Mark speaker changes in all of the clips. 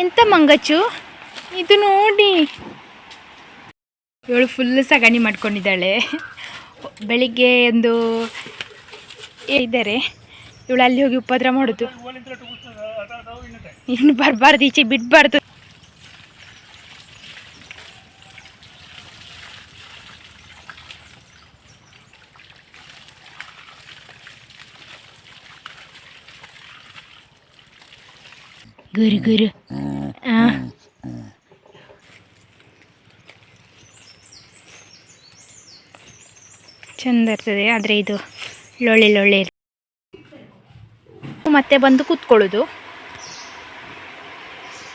Speaker 1: ಎಂತ ಮಂಗಚ್ಚು ಇದು ನೋಡಿ, ಇವಳು ಫುಲ್ ಸಗಣಿ ಮಾಡ್ಕೊಂಡಿದ್ದಾಳೆ. ಬೆಳಿಗ್ಗೆ ಒಂದು ಇದ್ದಾರೆ, ಇವಳು ಅಲ್ಲಿ ಹೋಗಿ ಉಪದ್ರ ಮಾಡೋದು. ಇನ್ನು ಬರಬಾರ್ದು, ಈಚೆ ಬಿಡಬಾರ್ದು. ಗುರು ಗುರು ಚಂದ ಇರ್ತದೆ. ಆದರೆ ಇದು ಲೊಳ್ಳೆ ಮತ್ತೆ ಬಂದು ಕೂತ್ಕೊಳ್ಳೋದು,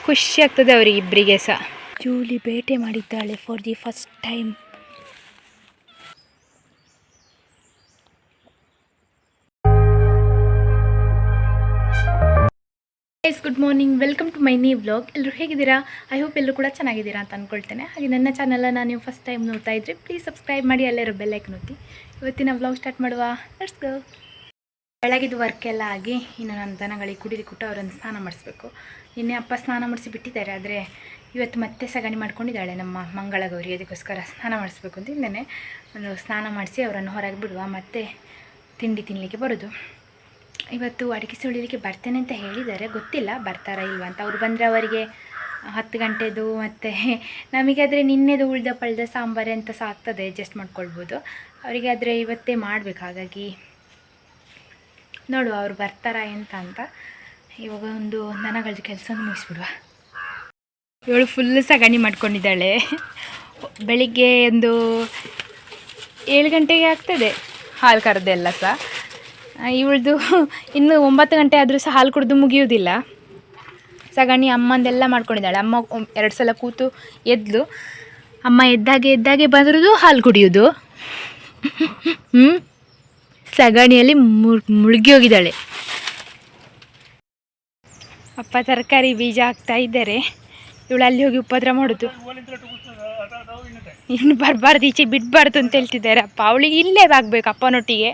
Speaker 1: ಖುಷಿ ಆಗ್ತದೆ ಅವರಿಗೆ ಇಬ್ಬರಿಗೆ ಸಹ. ಜೂಲಿ ಬೇಟೆ ಮಾಡಿದ್ದಾಳೆ for the first time. Good morning, welcome to my new vlog. ಎಲ್ಲರೂ ಹೇಗಿದ್ದೀರಾ? ಐ ಹೋಪ್ ಎಲ್ಲರೂ ಕೂಡ ಚೆನ್ನಾಗಿದ್ದೀರಾ ಅಂತ ಅಂದ್ಕೊಳ್ತೇನೆ. ಹಾಗೆ ನನ್ನ ಚಾನಲನ್ನು ನೀವು ಫಸ್ಟ್ ಟೈಮ್ ನೋಡ್ತಾ ಇದ್ದರೆ ಪ್ಲೀಸ್ ಸಬ್ಸ್ಕ್ರೈಬ್ ಮಾಡಿ, ಎಲ್ಲರೂ ಬೆಲ್ಲೈಕನ್ ಒತ್ತಿ. ಇವತ್ತಿನ ವ್ಲಾಗ್ ಸ್ಟಾರ್ಟ್ ಮಾಡುವ, ಲೆಟ್ಸ್ ಗೋ. ಬೆಳಗಿದ್ದು ವರ್ಕ್ ಎಲ್ಲ ಆಗಿ ಇನ್ನು ನನ್ನ ದನಗಳಿಗೆ ಕುಡಿಲಿಕ್ಕೆ ಕೊಟ್ಟು ಅವರನ್ನು ಸ್ನಾನ ಮಾಡಿಸ್ಬೇಕು. ನಿನ್ನೆ ಅಪ್ಪ ಸ್ನಾನ ಮಾಡಿಸಿ ಬಿಟ್ಟಿದ್ದಾರೆ, ಆದರೆ ಇವತ್ತು ಮತ್ತೆ ಸಗಣಿ ಮಾಡ್ಕೊಂಡಿದ್ದಾಳೆ ನಮ್ಮ ಮಂಗಳ ಗೌರಿ. ಅದಕ್ಕೋಸ್ಕರ ಸ್ನಾನ ಮಾಡಿಸ್ಬೇಕು ಅಂತ ಹಿಂದೆ ಒಂದು ಸ್ನಾನ ಮಾಡಿಸಿ ಅವರನ್ನು ಹೊರಗೆ ಬಿಡುವ, ಮತ್ತು ತಿಂಡಿ ತಿನ್ನಲಿಕ್ಕೆ ಬರೋದು. ಇವತ್ತು ಅಡಿಕೆ ಸುಳಿಲಿಕ್ಕೆ ಬರ್ತೇನೆ ಅಂತ ಹೇಳಿದ್ದಾರೆ, ಗೊತ್ತಿಲ್ಲ ಬರ್ತಾರಾ ಇಲ್ವಾ ಅಂತ. ಅವರು ಬಂದರೆ ಅವರಿಗೆ 10 ಗಂಟೆದು, ಮತ್ತು ನಮಗಾದರೆ ನಿನ್ನೆದು ಉಳ್ದ ಪಳ್ದ ಸಾಂಬಾರು ಅಂತ ಸಹ ಆಗ್ತದೆ, ಅಡ್ಜಸ್ಟ್ ಮಾಡ್ಕೊಳ್ಬೋದು. ಅವರಿಗೆ ಆದರೆ ಇವತ್ತೇ ಮಾಡಬೇಕು. ಹಾಗಾಗಿ ನೋಡುವ ಅವರು ಬರ್ತಾರಾ ಎಂತ ಅಂತ. ಇವಾಗ ಒಂದು ದನಗಳದ್ದು ಕೆಲಸವನ್ನು ಮುಗಿಸ್ಬಿಡುವ. ಇವಳು ಫುಲ್ ಸಗಣಿ ಮಾಡ್ಕೊಂಡಿದ್ದಾಳೆ. ಬೆಳಿಗ್ಗೆ ಒಂದು 7 ಗಂಟೆಗೆ ಆಗ್ತದೆ ಹಾಲು ಕರೆದೆಲ್ಲ ಸಹ. ಇವಳದು ಇನ್ನು 9 ಗಂಟೆ ಆದರೂ ಸಹ ಹಾಲು ಕುಡಿದು ಮುಗಿಯುವುದಿಲ್ಲ. ಸಗಣಿ ಅಮ್ಮಂದೆಲ್ಲ ಮಾಡ್ಕೊಂಡಿದ್ದಾಳೆ. ಅಮ್ಮ 2 ಸಲ ಕೂತು ಎದ್ಲು. ಅಮ್ಮ ಎದ್ದಾಗೆ ಬರೋದು ಹಾಲು ಕುಡಿಯೋದು. ಸಗಣಿಯಲ್ಲಿ ಮುಳುಗಿ ಹೋಗಿದ್ದಾಳೆ. ಅಪ್ಪ ತರಕಾರಿ ಬೀಜ ಹಾಕ್ತಾ ಇದ್ದಾರೆ, ಇವಳು ಅಲ್ಲಿ ಹೋಗಿ ಉಪದ್ರ ಮಾಡೋದು. ಇನ್ನು ಬರಬಾರ್ದು, ಈಚೆ ಬಿಡಬಾರ್ದು ಅಂತ ಹೇಳ್ತಿದ್ದಾರೆ ಅಪ್ಪ. ಅವಳಿಗೆ ಇಲ್ಲೇ ಆಗಬೇಕು ಅಪ್ಪನೊಟ್ಟಿಗೆ.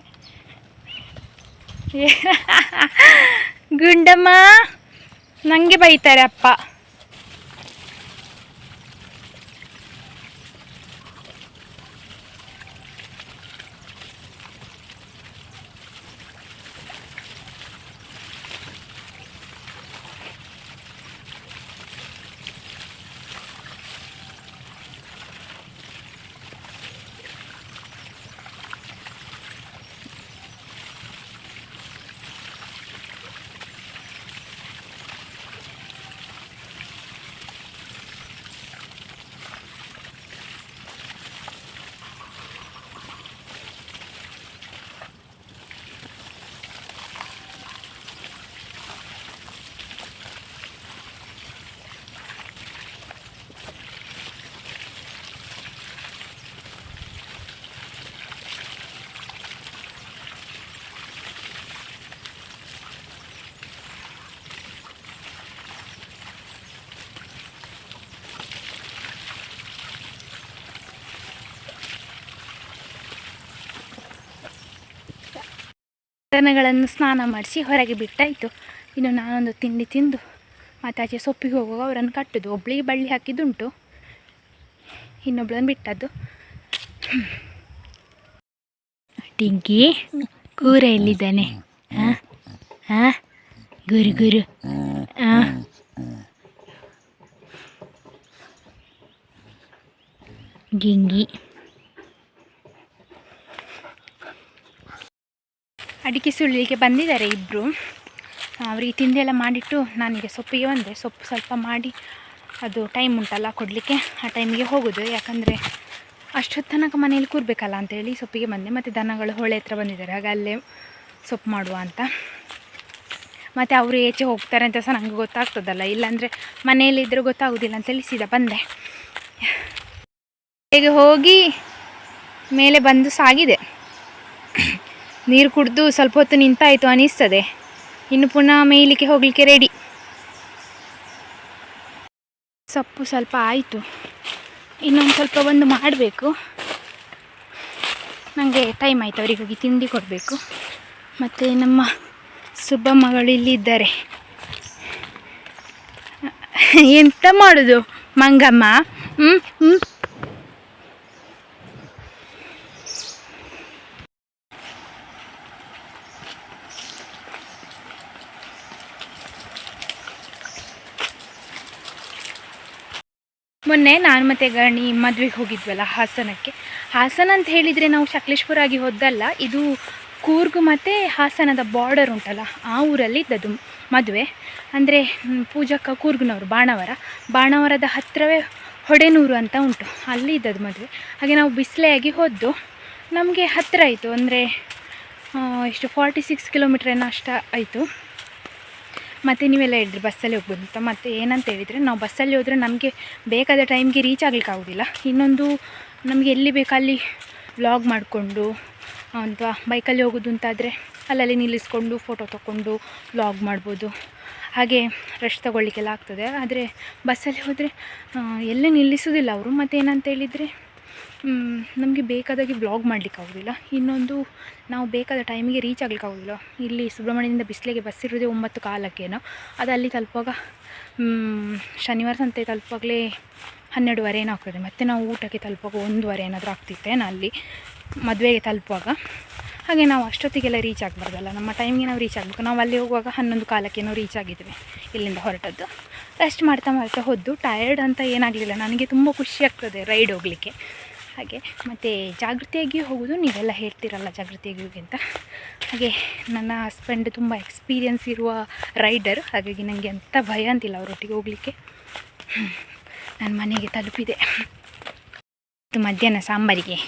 Speaker 1: ಗುಂಡಮ್ಮ ನನಗೆ ಬೈತಾರೆ ಅಪ್ಪ. ದನಗಳನ್ನು ಸ್ನಾನ ಮಾಡಿಸಿ ಹೊರಗೆ ಬಿಟ್ಟಾಯಿತು. ಇನ್ನು ನಾನೊಂದು ತಿಂಡಿ ತಿಂದು ಮತ್ತು ಆಚೆ ಸೊಪ್ಪಿಗೆ ಹೋಗುವಾಗ ಅವರನ್ನು ಕಟ್ಟೋದು. ಒಬ್ಬಳಿಗೆ ಬಳ್ಳಿ ಹಾಕಿದ್ದುಂಟು, ಇನ್ನೊಬ್ಳನ್ನು ಬಿಟ್ಟದ್ದು. ಟಿಂಕಿ ಕೂರ ಎಲ್ಲಿದ್ದಾನೆ? ಗುರು ಗಿಂಗಿ. ಅಡಿಕೆ ಸುಳ್ಳಿಗೆ ಬಂದಿದ್ದಾರೆ ಇಬ್ಬರು. ಅವರಿಗೆ ತಿಂಡಿ ಎಲ್ಲ ಮಾಡಿಟ್ಟು ನಾನೀಗ ಸೊಪ್ಪಿಗೆ ಬಂದೆ. ಸೊಪ್ಪು ಸ್ವಲ್ಪ ಮಾಡಿ, ಅದು ಟೈಮ್ ಉಂಟಲ್ಲ ಕೊಡಲಿಕ್ಕೆ, ಆ ಟೈಮಿಗೆ ಹೋಗೋದು. ಯಾಕಂದರೆ ಅಷ್ಟೊತ್ತು ತನಕ ಮನೇಲಿ ಕೂರಬೇಕಲ್ಲ ಅಂತೇಳಿ ಸೊಪ್ಪಿಗೆ ಬಂದೆ. ಮತ್ತು ದನಗಳು ಹೊಳೆ ಹತ್ರ ಬಂದಿದ್ದಾರೆ, ಹಾಗೆ ಅಲ್ಲೇ ಸೊಪ್ಪು ಮಾಡುವ ಅಂತ. ಮತ್ತು ಅವರು ಏಚೆ ಹೋಗ್ತಾರೆ ಅಂತ ಸಹ ನನಗೆ ಗೊತ್ತಾಗ್ತದಲ್ಲ, ಇಲ್ಲಾಂದರೆ ಮನೆಯಲ್ಲಿದ್ದರೂ ಗೊತ್ತಾಗೋದಿಲ್ಲ ಅಂತೇಳಿ ಸೀದಾ ಬಂದೆ. ಹೇಗೆ ಹೋಗಿ ಮೇಲೆ ಬಂದು ಸಾಗಿದೆ. ನೀರು ಕುಡಿದು ಸ್ವಲ್ಪ ಹೊತ್ತು ನಿಂತಾಯಿತು ಅನ್ನಿಸ್ತದೆ. ಇನ್ನು ಪುನಃ ಮೇಯಲಿಕ್ಕೆ ಹೋಗಲಿಕ್ಕೆ ರೆಡಿ. ಸೊಪ್ಪು ಸ್ವಲ್ಪ ಆಯಿತು, ಇನ್ನೊಂದು ಸ್ವಲ್ಪ ಬಂದು ಮಾಡಬೇಕು. ನನಗೆ ಟೈಮ್ ಆಯಿತು, ಅವರಿಗೆ ಹೋಗಿ ತಿಂಡಿ ಕೊಡಬೇಕು. ಮತ್ತು ನಮ್ಮ ಸುಬ್ಬಮ್ಮಗಳು ಇಲ್ಲಿದ್ದಾರೆ. ಎಂತ ಮಾಡೋದು ಮಂಗಮ್ಮ. ಹ್ಞೂ ಹ್ಞೂ. ಮೊನ್ನೆ ನಾನು ಮತ್ತು ಗಣಿ ಮದುವೆಗೆ ಹೋಗಿದ್ವಲ್ಲ ಹಾಸನಕ್ಕೆ. ಹಾಸನ ಅಂತ ಹೇಳಿದರೆ ನಾವು ಸಕಲೇಶ್ಪುರ ಆಗಿ ಹೋದಲ್ಲ, ಇದು ಕೂರ್ಗ್ ಮತ್ತು ಹಾಸನದ ಬಾರ್ಡರ್ ಉಂಟಲ್ಲ, ಆ ಊರಲ್ಲಿ ಇದ್ದದ್ದು ಮದುವೆ. ಅಂದರೆ ಪೂಜಕ್ಕ ಕೂರ್ಗ್ನವರು, ಬಾಣಾವರದ ಹತ್ತಿರವೇ ಹೊಡೆನೂರು ಅಂತ ಉಂಟು, ಅಲ್ಲಿ ಇದ್ದದ್ದು ಮದುವೆ. ಹಾಗೆ ನಾವು ಬಿಸಿಲೆಯಾಗಿ ಹೋದ್ದು, ನಮಗೆ ಹತ್ತಿರ ಆಯಿತು. ಅಂದರೆ ಎಷ್ಟು 46 ಕಿಲೋಮೀಟ್ರ್ ಏನೋ ಅಷ್ಟು ಆಯಿತು. ಮತ್ತು ನೀವೆಲ್ಲ ಹೇಳಿದ್ರಿ ಬಸ್ಸಲ್ಲಿ ಹೋಗ್ಬೋದು ಅಂತ. ಮತ್ತು ಏನಂತ ಹೇಳಿದರೆ, ನಾವು ಬಸ್ಸಲ್ಲಿ ಹೋದರೆ ನಮಗೆ ಬೇಕಾದ ಟೈಮ್ಗೆ ರೀಚ್ ಆಗಲಿಕ್ಕೆ ಆಗೋದಿಲ್ಲ. ಇನ್ನೊಂದು, ನಮಗೆ ಎಲ್ಲಿ ಬೇಕು ಅಲ್ಲಿ ವ್ಲಾಗ್ ಮಾಡಿಕೊಂಡು, ಅಥವಾ ಬೈಕಲ್ಲಿ ಹೋಗೋದು ಅಂತಾದರೆ ಅಲ್ಲಲ್ಲಿ ನಿಲ್ಲಿಸ್ಕೊಂಡು ಫೋಟೋ ತೊಗೊಂಡು ವ್ಲಾಗ್ ಮಾಡ್ಬೋದು. ಹಾಗೆ ರೆಸ್ಟ್ ತೊಗೊಳ್ಳಿಕ್ಕೆಲ್ಲ ಆಗ್ತದೆ. ಆದರೆ ಬಸ್ಸಲ್ಲಿ ಹೋದರೆ ಎಲ್ಲೇ ನಿಲ್ಲಿಸೋದಿಲ್ಲ ಅವರು. ಮತ್ತು ಏನಂತ ಹೇಳಿದರೆ, ನಮಗೆ ಬೇಕಾದಾಗೆ ವ್ಲಾಗ್ ಮಾಡಲಿಕ್ಕೆ ಆಗೋದಿಲ್ಲ. ಇನ್ನೊಂದು, ನಾವು ಬೇಕಾದ ಟೈಮಿಗೆ ರೀಚ್ ಆಗಲಿಕ್ಕೆ ಆಗೋದಿಲ್ಲ. ಇಲ್ಲಿ ಸುಬ್ರಹ್ಮಣ್ಯದಿಂದ ಬಿಸಿಲಿಗೆ ಬಸ್ ಇರೋದೇ 9:15 ಅದು ಅಲ್ಲಿ ತಲುಪುವಾಗ ಶನಿವಾರ ಸಂತೆ ತಲುಪುವಾಗಲೇ 12:30 ಏನೋ ಆಗ್ತದೆ. ಮತ್ತು ನಾವು ಊಟಕ್ಕೆ ತಲುಪುವಾಗ 1:15 ಏನಾದರೂ ಆಗ್ತಿತ್ತೇನೋ ಅಲ್ಲಿ ಮದುವೆಗೆ ತಲುಪುವಾಗ. ಹಾಗೆ ನಾವು ಅಷ್ಟೊತ್ತಿಗೆಲ್ಲ ರೀಚ್ ಆಗಬಾರ್ದಲ್ಲ, ನಮ್ಮ ಟೈಮಿಗೆ ನಾವು ರೀಚ್ ಆಗಬೇಕು. ನಾವು ಅಲ್ಲಿ ಹೋಗುವಾಗ 11:15 ನಾವು ರೀಚ್ ಆಗಿದ್ವಿ ಇಲ್ಲಿಂದ ಹೊರಟದ್ದು. ರೆಸ್ಟ್ ಮಾಡ್ತಾ ಹೋದ್ದು. ಟಯರ್ಡ್ ಅಂತ ಏನಾಗಲಿಲ್ಲ, ನನಗೆ ತುಂಬ ಖುಷಿ ಆಗ್ತದೆ ರೈಡ್ ಹೋಗಲಿಕ್ಕೆ. ಹಾಗೆ ಮತ್ತು ಜಾಗೃತಿಯಾಗಿ ಹೋಗೋದು, ನೀವೆಲ್ಲ ಹೇಳ್ತಿರಲ್ಲ ಜಾಗೃತಿಯಾಗಿ ಹೋಗಿ ಅಂತ. ಹಾಗೆ ನನ್ನ ಹಸ್ಬೆಂಡ್ ತುಂಬ ಎಕ್ಸ್ಪೀರಿಯನ್ಸ್ ಇರುವ ರೈಡರ್, ಹಾಗಾಗಿ ನನಗೆ ಅಂಥ ಭಯ ಅಂತಿಲ್ಲ ಅವರೊಟ್ಟಿಗೆ ಹೋಗಲಿಕ್ಕೆ. ನಾನು ಮನೆಗೆ ತಲುಪಿದೆ. ಮಧ್ಯಾಹ್ನ ಸಾಂಬಾರಿಗೆ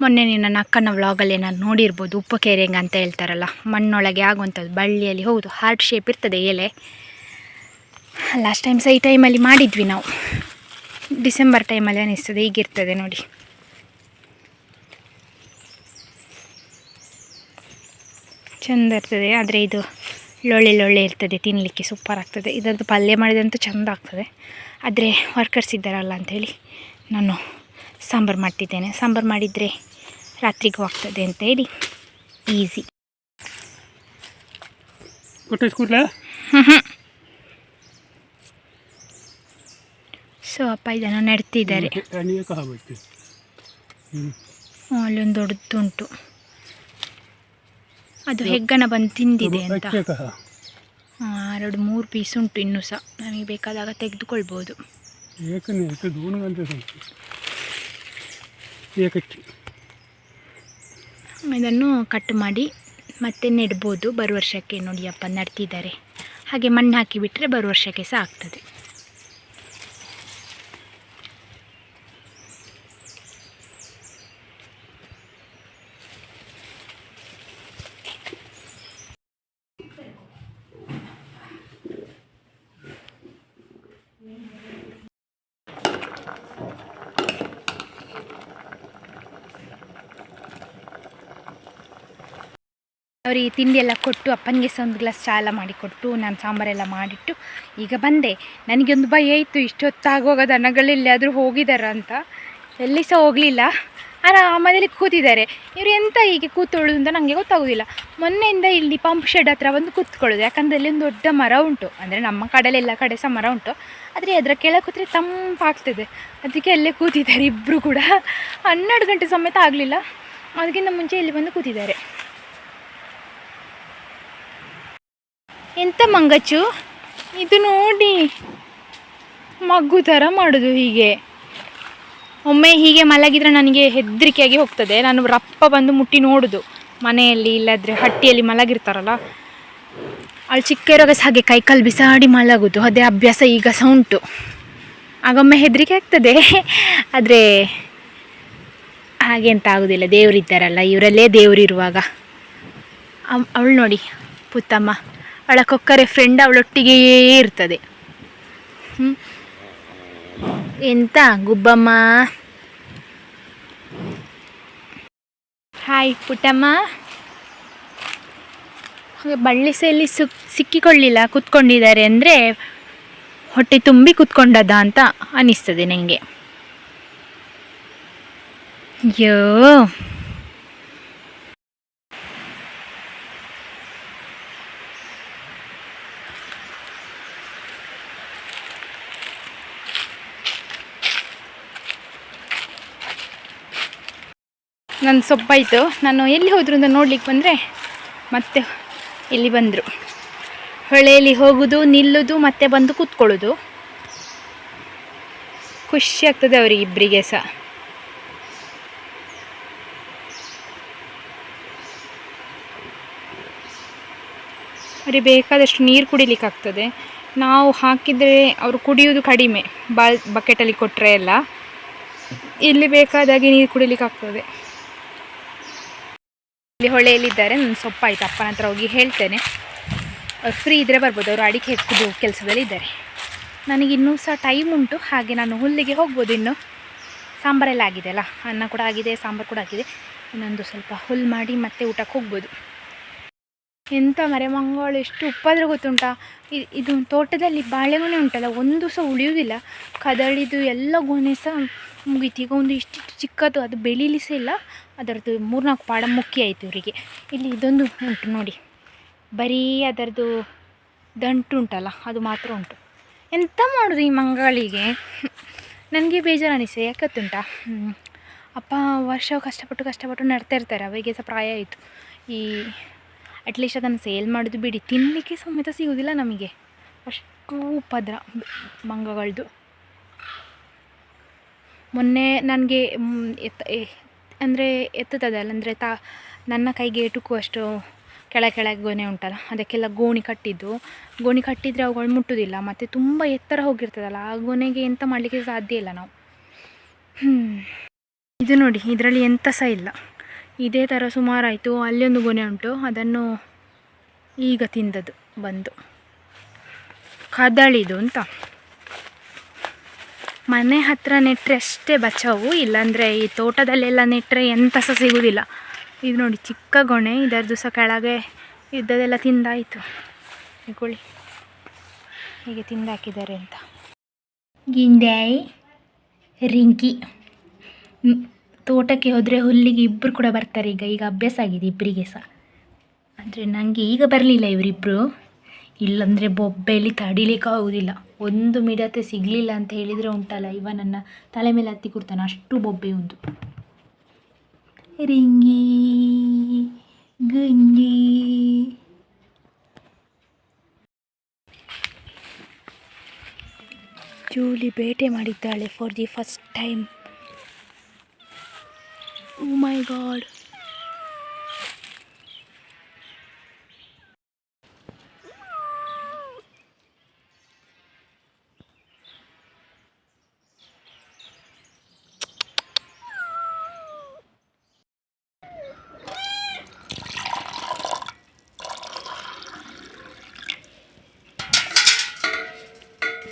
Speaker 1: ಮೊನ್ನೆ ನನ್ನ ಅಕ್ಕನ ವ್ಲಾಗಲ್ಲಿ ನಾನು ನೋಡಿರ್ಬೋದು, ಉಪ್ಪು ಕೆರೆಂಗ ಅಂತ ಹೇಳ್ತಾರಲ್ಲ, ಮಣ್ಣೊಳಗೆ ಆಗುವಂಥದ್ದು, ಬಳ್ಳಿಯಲ್ಲಿ ಹೌದು ಹಾರ್ಟ್ ಶೇಪ್ ಇರ್ತದೆ ಎಲೆ. ಲಾಸ್ಟ್ ಟೈಮ್ ಈ ಟೈಮಲ್ಲಿ ಮಾಡಿದ್ವಿ ನಾವು, ಡಿಸೆಂಬರ್ ಟೈಮಲ್ಲಿ ಅನ್ನಿಸ್ತದೆ. ಹೀಗಿರ್ತದೆ ನೋಡಿ. ಚೆಂದ ಇರ್ತದೆ. ಆದರೆ ಇದು ಲೊಳ್ಳೆ ಇರ್ತದೆ, ತಿನ್ನಲಿಕ್ಕೆ ಸೂಪರ್ ಆಗ್ತದೆ. ಇದರದ್ದು ಪಲ್ಯ ಮಾಡಿದಂತೂ ಚೆಂದ ಆಗ್ತದೆ. ಆದರೆ ವರ್ಕರ್ಸ್ ಇದ್ದಾರಲ್ಲ ಅಂಥೇಳಿ ನಾನು ಸಾಂಬಾರು ಮಾಡ್ತಿದ್ದೇನೆ. ಸಾಂಬಾರು ಮಾಡಿದರೆ ರಾತ್ರಿಗೂ ಆಗ್ತದೆ ಅಂತ ಹೇಳಿ ಈಸಿ. ಸೊ ಅಪ್ಪ ಇದನ್ನು ನೆಡ್ತಿದ್ದಾರೆ. ಅಲ್ಲೊಂದು ದೊಡ್ಡದುಂಟು, ಅದು ಹೆಗ್ಗಣ ಬಂದು ತಿಂದಿದೆ ಅಂತ. 2-3 ಪೀಸ್ ಉಂಟು ಇನ್ನೂ ಸಹ, ನಮಗೆ ಬೇಕಾದಾಗ ತೆಗೆದುಕೊಳ್ಬೋದು. ಇದನ್ನು ಕಟ್ ಮಾಡಿ ಮತ್ತೆ ನೆಡ್ಬೋದು ಬರುವ ವರ್ಷಕ್ಕೆ. ನೋಡಿ ಅಪ್ಪ ನೆಡ್ತಿದ್ದಾರೆ. ಹಾಗೆ ಮಣ್ಣು ಹಾಕಿಬಿಟ್ರೆ ಬರುವ ವರ್ಷಕ್ಕೆ ಸಹ ಆಗ್ತದೆ. ಅವರಿಗೆ ತಿಂಡಿ ಎಲ್ಲ ಕೊಟ್ಟು, ಅಪ್ಪನಿಗೆ ಸಹ ಒಂದು ಗ್ಲಾಸ್ ಚಾ ಎಲ್ಲ ಮಾಡಿಕೊಟ್ಟು, ನಾನು ಸಾಂಬಾರೆಲ್ಲ ಮಾಡಿಟ್ಟು ಈಗ ಬಂದೆ. ನನಗೊಂದು ಭಯ ಇತ್ತು, ಇಷ್ಟೊತ್ತಾಗುವಾಗ ದನಗಳೆಲ್ಲಾದರೂ ಹೋಗಿದ್ದಾರ ಅಂತ. ಎಲ್ಲಿ ಸಹ ಹೋಗಲಿಲ್ಲ, ಆರಾಮದಲ್ಲಿ ಕೂತಿದ್ದಾರೆ. ಇವರು ಎಂತ ಹೀಗೆ ಕೂತ್ಕೊಳ್ಳೋದು ಅಂತ ನನಗೆ ಗೊತ್ತಾಗೋದಿಲ್ಲ. ಮೊನ್ನೆಯಿಂದ ಇಲ್ಲಿ ಪಂಪ್ ಶೆಡ್ ಹತ್ರ ಒಂದು ಕೂತ್ಕೊಳ್ಳೋದು, ಯಾಕಂದರೆ ಅಲ್ಲಿ ಒಂದು ದೊಡ್ಡ ಮರ ಉಂಟು. ಅಂದರೆ ನಮ್ಮ ಕಡೆಯಲ್ಲಿ ಎಲ್ಲ ಕಡೆ ಸಹ ಮರ ಉಂಟು, ಆದರೆ ಅದರ ಕೆಳಗೆ ಕೂತ್ರೆ ತಂಪಾಗ್ತದೆ. ಅದಕ್ಕೆ ಅಲ್ಲೇ ಕೂತಿದ್ದಾರೆ ಇಬ್ಬರು ಕೂಡ. 12 ಗಂಟೆ ಸಮೇತ ಆಗಲಿಲ್ಲ, ಅದಕ್ಕಿಂತ ಮುಂಚೆ ಇಲ್ಲಿ ಬಂದು ಕೂತಿದ್ದಾರೆ. ಎಂತ ಮಂಗಚ್ಚು ಇದು ನೋಡಿ, ಮಗು ಥರ ಮಾಡೋದು ಹೀಗೆ. ಒಮ್ಮೆ ಹೀಗೆ ಮಲಗಿದರೆ ನನಗೆ ಹೆದರಿಕೆಯಾಗಿ ಹೋಗ್ತದೆ. ನಾನು ರಪ್ಪ ಬಂದು ಮುಟ್ಟಿ ನೋಡೋದು, ಮನೆಯಲ್ಲಿ ಇಲ್ಲದ್ರೆ ಹಟ್ಟಿಯಲ್ಲಿ ಮಲಗಿರ್ತಾರಲ್ಲ, ಅಲ್ಲಿ ಚಿಕ್ಕ ಇರುವಾಗ ಹಾಗೆ ಕೈಕಾಲು ಬಿಸಾಡಿ ಮಲಗೋದು, ಅದೇ ಅಭ್ಯಾಸ ಈಗ ಸಹ ಉಂಟು. ಆಗೊಮ್ಮೆ ಹೆದರಿಕೆ ಆಗ್ತದೆ, ಆದರೆ ಹಾಗೆ ಅಂತ ಆಗೋದಿಲ್ಲ. ದೇವರಿದ್ದಾರಲ್ಲ, ಇವರಲ್ಲೇ ದೇವರಿರುವಾಗ. ಅವಳು ನೋಡಿ ಪುತ್ತಮ್ಮ, ಅವಳ ಕೊಕ್ಕರೆ ಫ್ರೆಂಡ್ ಅವಳೊಟ್ಟಿಗೇ ಇರ್ತದೆ. ಎಂತ ಗುಬ್ಬಮ್ಮ. ಹಾಯ್ ಪುಟ್ಟಮ್ಮ. ಹಾಗೆ ಬಳ್ಳಿ ಸಹ ಎಲ್ಲಿ ಸಿಕ್ಕಿಕೊಳ್ಳಿಲ್ಲ, ಕೂತ್ಕೊಂಡಿದ್ದಾರೆ. ಅಂದರೆ ಹೊಟ್ಟೆ ತುಂಬಿ ಕೂತ್ಕೊಂಡದ ಅಂತ ಅನ್ನಿಸ್ತದೆ ನನಗೆ. ಅಯ್ಯೋ, ನನ್ನ ಸೊಪ್ಪಾಯಿತು. ನಾನು ಎಲ್ಲಿ ಹೋದ್ರು ಅಂತ ನೋಡ್ಲಿಕ್ಕೆ ಬಂದರೆ ಮತ್ತೆ ಇಲ್ಲಿ ಬಂದರು. ಹೊಳೆಯಲ್ಲಿ ಹೋಗೋದು, ನಿಲ್ಲೋದು, ಮತ್ತೆ ಬಂದು ಕೂತ್ಕೊಳ್ಳೋದು. ಖುಷಿ ಆಗ್ತದೆ ಅವರಿಗೆ ಇಬ್ಬರಿಗೆ ಸಹ. ಅವರಿಗೆ ಬೇಕಾದಷ್ಟು ನೀರು ಕುಡಿಲಿಕ್ಕಾಗ್ತದೆ. ನಾವು ಹಾಕಿದರೆ ಅವರು ಕುಡಿಯೋದು ಕಡಿಮೆ, ಬಕೆಟಲ್ಲಿ ಕೊಟ್ಟರೆ ಎಲ್ಲ. ಇಲ್ಲಿ ಬೇಕಾದಾಗೆ ನೀರು ಕುಡಿಲಿಕ್ಕಾಗ್ತದೆ. ಇಲ್ಲಿ ಹೊಳೆಯಲ್ಲಿದ್ದಾರೆ. ನನ್ನ ಸೊಪ್ಪಾಯಿತು. ಅಪ್ಪನ ಹತ್ರ ಹೋಗಿ ಹೇಳ್ತೇನೆ, ಅವ್ರು ಫ್ರೀ ಇದ್ದರೆ ಬರ್ಬೋದು. ಅವರು ಅಡಿಕೆ ಹೆಕ್ಕುದು ಕೆಲಸದಲ್ಲಿ ಇದ್ದಾರೆ. ನನಗಿನ್ನೂ ಸಹ ಟೈಮ್ ಉಂಟು. ಹಾಗೆ ನಾನು ಹುಲ್ಲಿಗೆ ಹೋಗ್ಬೋದು. ಇನ್ನು ಸಾಂಬಾರೆಲ್ಲ ಆಗಿದೆ ಅಲ್ಲ, ಅನ್ನ ಕೂಡ ಆಗಿದೆ, ಸಾಂಬಾರು ಕೂಡ ಆಗಿದೆ. ಇನ್ನೊಂದು ಸ್ವಲ್ಪ ಹುಲ್ಲು ಮಾಡಿ ಮತ್ತೆ ಊಟಕ್ಕೆ ಹೋಗ್ಬೋದು. ಎಂಥ ಮಂಗಳು ಎಷ್ಟು ಉಪ್ಪಾದರೆ ಗೊತ್ತುಂಟಾ. ಇದು ತೋಟದಲ್ಲಿ ಬಾಳೆಗೊನೆ ಉಂಟಲ್ಲ, ಒಂದು ಸಹ ಉಳಿಯುವುದಿಲ್ಲ. ಕದಳಿದು ಎಲ್ಲ ಗೊನೆ ಸಹ ಮುಗೀತು. ಈಗ ಒಂದು ಇಷ್ಟಿಷ್ಟು ಚಿಕ್ಕದು, ಅದು ಬೆಳೀಲಿ ಸಹ ಇಲ್ಲ. ಅದರದ್ದು 3-4 ಪಾಡ ಮುಕ್ಕಿ ಆಯಿತು ಇವರಿಗೆ. ಇಲ್ಲಿ ಇದೊಂದು ಉಂಟು ನೋಡಿ, ಬರೀ ಅದರದ್ದು ದಂಟು ಉಂಟಲ್ಲ, ಅದು ಮಾತ್ರ ಉಂಟು. ಎಂತ ಮಾಡೋದು ಈ ಮಂಗಳಿಗೆ. ನನಗೆ ಬೇಜಾರು ಅನಿಸಿದೆ. ಯಾಕತ್ತುಂಟಾ, ಅಪ್ಪ ವರ್ಷ ಕಷ್ಟಪಟ್ಟು ನಡ್ತಾ ಇರ್ತಾರೆ. ಅವರಿಗೆ ಸಹ ಪ್ರಾಯ ಆಯಿತು. ಅಟ್ಲೀಸ್ಟ್ ಅದನ್ನು ಸೇಲ್ ಮಾಡೋದು ಬಿಡಿ, ತಿನ್ನಲಿಕ್ಕೆ ಸಮೇತ ಸಿಗೋದಿಲ್ಲ ನಮಗೆ. ಅಷ್ಟು ಉಪದ್ರ ಮಂಗಗಳದ್ದು. ಮೊನ್ನೆ ನನಗೆ ಅಂದರೆ ಎತ್ತದಲ್ಲ, ಅಂದರೆ ನನ್ನ ಕೈಗೆ ಎಟುಕುವಷ್ಟು ಕೆಳಗೆ ಗೊನೆ ಉಂಟಲ್ಲ, ಅದಕ್ಕೆಲ್ಲ ಗೋಣಿ ಕಟ್ಟಿದರೆ ಅವುಗಳು ಮುಟ್ಟುವುದಿಲ್ಲ. ಮತ್ತು ತುಂಬ ಎತ್ತರ ಹೋಗಿರ್ತದಲ್ಲ, ಆ ಗೊನೆಗೆ ಎಂತ ಮಾಡಲಿಕ್ಕೆ ಸಾಧ್ಯ ಇಲ್ಲ ನಾವು. ಇದು ನೋಡಿ, ಇದರಲ್ಲಿ ಎಂತ ಸಹ ಇಲ್ಲ. ಇದೇ ಥರ ಸುಮಾರಾಯಿತು. ಅಲ್ಲೊಂದು ಗೊನೆ ಉಂಟು, ಅದನ್ನು ಈಗ ತಿಂದದ್ದು ಬಂದು. ಕದಳಿದು ಅಂತ. ಮನೆ ಹತ್ರ ನೆಟ್ಟರೆ ಅಷ್ಟೇ ಬಚಾವು, ಇಲ್ಲಾಂದರೆ ಈ ತೋಟದಲ್ಲೆಲ್ಲ ನೆಟ್ಟರೆ ಎಂತ ಸಹ ಸಿಗೋದಿಲ್ಲ. ಇದು ನೋಡಿ, ಚಿಕ್ಕ ಗೊನೆ. ಇದರದ್ದು ಸಹ ಕೆಳಗೆ ಇದ್ದದೆಲ್ಲ ತಿಂದಾಯಿತು. ಇಕೊಳ್ಳಿ ಹೀಗೆ ತಿಂದಾಕಿದ್ದಾರೆ ಅಂತ. ಗಿಂಡಾಯಿ ರಿಂಕಿ ತೋಟಕ್ಕೆ ಹೋದರೆ ಹುಲ್ಲಿಗೆ ಇಬ್ಬರು ಕೂಡ ಬರ್ತಾರೆ. ಈಗ ಅಭ್ಯಾಸ ಆಗಿದೆ ಇಬ್ಬರಿಗೆ ಸಹ. ಅಂದರೆ ನನಗೆ ಈಗ ಬರಲಿಲ್ಲ ಇವರಿಬ್ಬರು, ಇಲ್ಲಂದರೆ ಬೊಬ್ಬೆಯಲ್ಲಿ ತಡಿಲಿಕ್ಕೆ ಆಗೋದಿಲ್ಲ. ಒಂದು ಮಿಡತೆ ಸಿಗಲಿಲ್ಲ ಅಂತ ಹೇಳಿದರೆ ಉಂಟಲ್ಲ, ಇವ ನನ್ನ ತಲೆ ಮೇಲೆ ಹತ್ತಿ ಕೊಡ್ತಾನೆ, ಅಷ್ಟು ಬೊಬ್ಬೆ ಒಂದು. ರಿಂಗಿ ಗಂಜಿ ಜೂಲಿ ಬೇಟೆ ಮಾಡಿದ್ದಾಳೆ for the first time. Oh my god.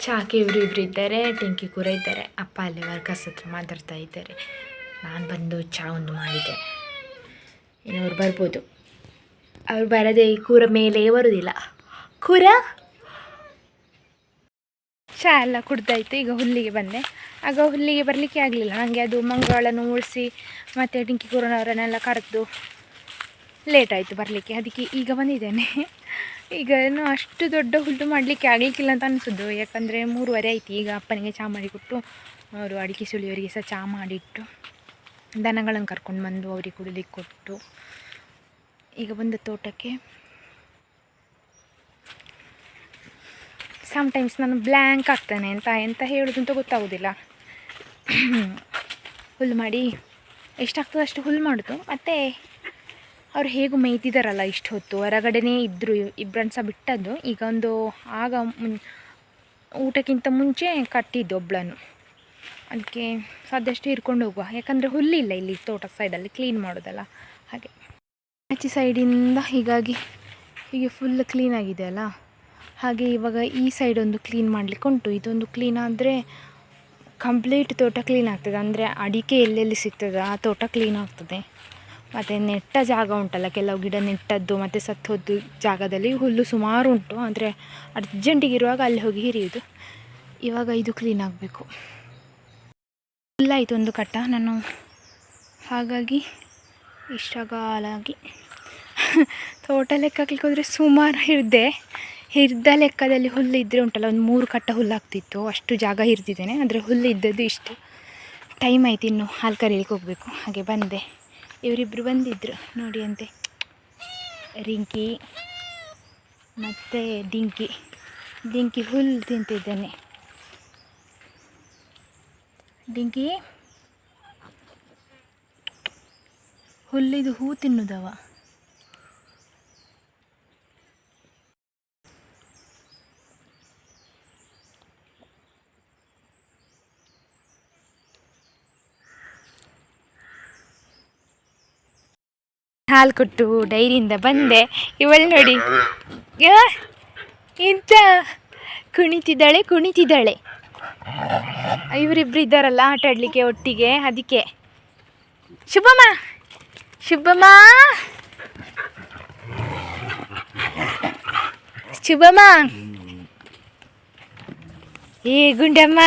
Speaker 1: ಚಾಕೆ ಇಬ್ಬರು ಇದ್ದಾರೆ, ಟೆಂಕಿ ಕೂರ ಇದ್ದಾರೆ. ಅಪ್ಪ ಅಲ್ಲಿ ವರ್ಕರ್ಸ್ ಹತ್ರ ಮಾತಾಡ್ತಾ ಇದ್ದಾರೆ. ನಾನು ಬಂದು ಚಹಾ ಒಂದು ಮಾಡಿದೆ. ಇನ್ನು ಅವ್ರು ಬರ್ಬೋದು. ಅವ್ರು ಬರದೆ ಈ ಕೂರ ಮೇಲೆ ಬರೋದಿಲ್ಲ. ಕೂರ ಚಹಾ ಎಲ್ಲ ಕುಡ್ದಾಯಿತು. ಈಗ ಹುಲ್ಲಿಗೆ ಬಂದೆ. ಆಗ ಹುಲ್ಲಿಗೆ ಬರಲಿಕ್ಕೆ ಆಗಲಿಲ್ಲ ನನಗೆ. ಅದು ಮಂಗಳನ್ನು ಉಳಿಸಿ ಮತ್ತು ಟಿಂಕಿ ಕೂರನವರನ್ನೆಲ್ಲ ಕರೆದು ಲೇಟ್ ಆಯಿತು ಬರಲಿಕ್ಕೆ. ಅದಕ್ಕೆ ಈಗ ಬಂದಿದ್ದೇನೆ. ಈಗ ಏನು ಅಷ್ಟು ದೊಡ್ಡ ಹುಲ್ಲು ಮಾಡಲಿಕ್ಕೆ ಆಗಲಿಕ್ಕಿಲ್ಲ ಅಂತ ಅನಿಸೋದು. ಯಾಕಂದರೆ 3:30 ಆಯಿತು. ಈಗ ಅಪ್ಪನಿಗೆ ಚಹಾ ಮಾಡಿಕೊಟ್ಟು, ಅವರು ಅಡಿಕೆ ಸುಳಿಯವರಿಗೆ ಸಹ ಚಹಾ ಮಾಡಿಟ್ಟು, ದನಗಳನ್ನು ಕರ್ಕೊಂಡು ಬಂದು ಅವರಿಗೆ ಕುಡಿಲಿಕ್ಕೆ ಕೊಟ್ಟು, ಈಗ ಬಂದ ತೋಟಕ್ಕೆ. ಸಮ್ಟೈಮ್ಸ್ ನಾನು ಬ್ಲ್ಯಾಂಕ್ ಆಗ್ತಾನೆ, ಎಂತ ಹೇಳೋದು ಅಂತ ಗೊತ್ತಾಗೋದಿಲ್ಲ. ಹುಲ್ಲು ಮಾಡಿ ಎಷ್ಟಾಗ್ತದೆ ಅಷ್ಟು ಹುಲ್ಲು ಮಾಡೋದು. ಮತ್ತು ಅವ್ರು ಹೇಗೂ ಮೇಯ್ತಿದ್ದಾರಲ್ಲ ಇಷ್ಟು ಹೊತ್ತು, ಹೊರಗಡೆನೇ ಇದ್ದರು. ಇಬ್ಬರನ್ನು ಸಹ ಬಿಟ್ಟದ್ದು. ಈಗ ಆಗ ಊಟಕ್ಕಿಂತ ಮುಂಚೆ ಕಟ್ಟಿದ್ದು ಒಬ್ಬಳನ್ನು. ಅದಕ್ಕೆ ಸಾಧ್ಯಷ್ಟು ಹಿಡ್ಕೊಂಡು ಹೋಗುವ, ಯಾಕಂದರೆ ಹುಲ್ಲಿಲ್ಲ ಇಲ್ಲಿ ತೋಟ ಸೈಡಲ್ಲಿ ಕ್ಲೀನ್ ಮಾಡೋದಲ್ಲ ಹಾಗೆ. ಆಚೆ ಸೈಡಿಂದ ಹೀಗಾಗಿ ಹೀಗೆ ಫುಲ್ ಕ್ಲೀನ್ ಆಗಿದೆ ಅಲ್ಲ, ಹಾಗೆ ಇವಾಗ ಈ ಸೈಡ್ ಒಂದು ಕ್ಲೀನ್ ಮಾಡಲಿಕ್ಕೆ ಉಂಟು. ಇದೊಂದು ಕ್ಲೀನ್ ಆದರೆ ಕಂಪ್ಲೀಟ್ ತೋಟ ಕ್ಲೀನ್ ಆಗ್ತದೆ. ಅಂದರೆ ಅಡಿಕೆ ಎಲ್ಲೆಲ್ಲಿ ಸಿಗ್ತದೆ ಆ ತೋಟ ಕ್ಲೀನ್ ಆಗ್ತದೆ. ಮತ್ತು ನೆಟ್ಟ ಜಾಗ ಉಂಟಲ್ಲ, ಕೆಲವು ಗಿಡ ನೆಟ್ಟದ್ದು ಮತ್ತು ಸತ್ತೋದ್ದು ಜಾಗದಲ್ಲಿ ಹುಲ್ಲು ಸುಮಾರು ಉಂಟು. ಅಂದರೆ ಅರ್ಜೆಂಟಿಗಿರುವಾಗ ಅಲ್ಲಿ ಹೋಗಿ ಹಿರಿಯೋದು. ಇವಾಗ ಇದು ಕ್ಲೀನ್ ಆಗಬೇಕು. ಹುಲ್ಲಾಯಿತು ಒಂದು ಕಟ್ಟ. ನಾನು ಹಾಗಾಗಿ ಇಷ್ಟಗಾಲಾಗಿ ತೋಟ ಲೆಕ್ಕ ಹಾಕ್ಲಿಕ್ಕೆ ಹೋದರೆ ಸುಮಾರು ಹಿರಿದ ಲೆಕ್ಕದಲ್ಲಿ ಹುಲ್ಲು ಇದ್ದರೆ ಉಂಟಲ್ಲ, ಒಂದು 3 ಕಟ್ಟ ಹುಲ್ಲು ಆಗ್ತಿತ್ತು. ಅಷ್ಟು ಜಾಗ ಹಿರಿದಿದ್ದೇನೆ. ಆದರೆ ಹುಲ್ಲು ಇದ್ದದ್ದು ಇಷ್ಟು. ಟೈಮ್ ಆಯ್ತು, ಇನ್ನು ಹಾಲು ಕರೀಲಿಕ್ಕೆ ಹೋಗಬೇಕು. ಹಾಗೆ ಬಂದೆ. ಇವರಿಬ್ಬರು ಬಂದಿದ್ದರು ನೋಡಿ ಅಂತೆ, ರಿಂಕಿ ಮತ್ತು ಡಿಂಕಿ ಹುಲ್ಲು ತಿಂತಿದ್ದಾನೆ. ಡಿಂಕಿ ಹುಲ್ಲಿದು ಹೂ ತಿನ್ನುದವ. ಹಾಲು ಕೊಟ್ಟು ಡೈರಿಯಿಂದ ಬಂದೆ. ಇವಳು ನೋಡಿ ಇಂಥ ಕುಣಿತಿದ್ದಾಳೆ. ಇವರಿಬ್ರು ಇದ್ದಾರಲ್ಲ ಆಟ ಆಡಲಿಕ್ಕೆ ಒಟ್ಟಿಗೆ, ಅದಕ್ಕೆ. ಶುಭಮ್ಮ ಏ ಗುಂಡಮ್ಮ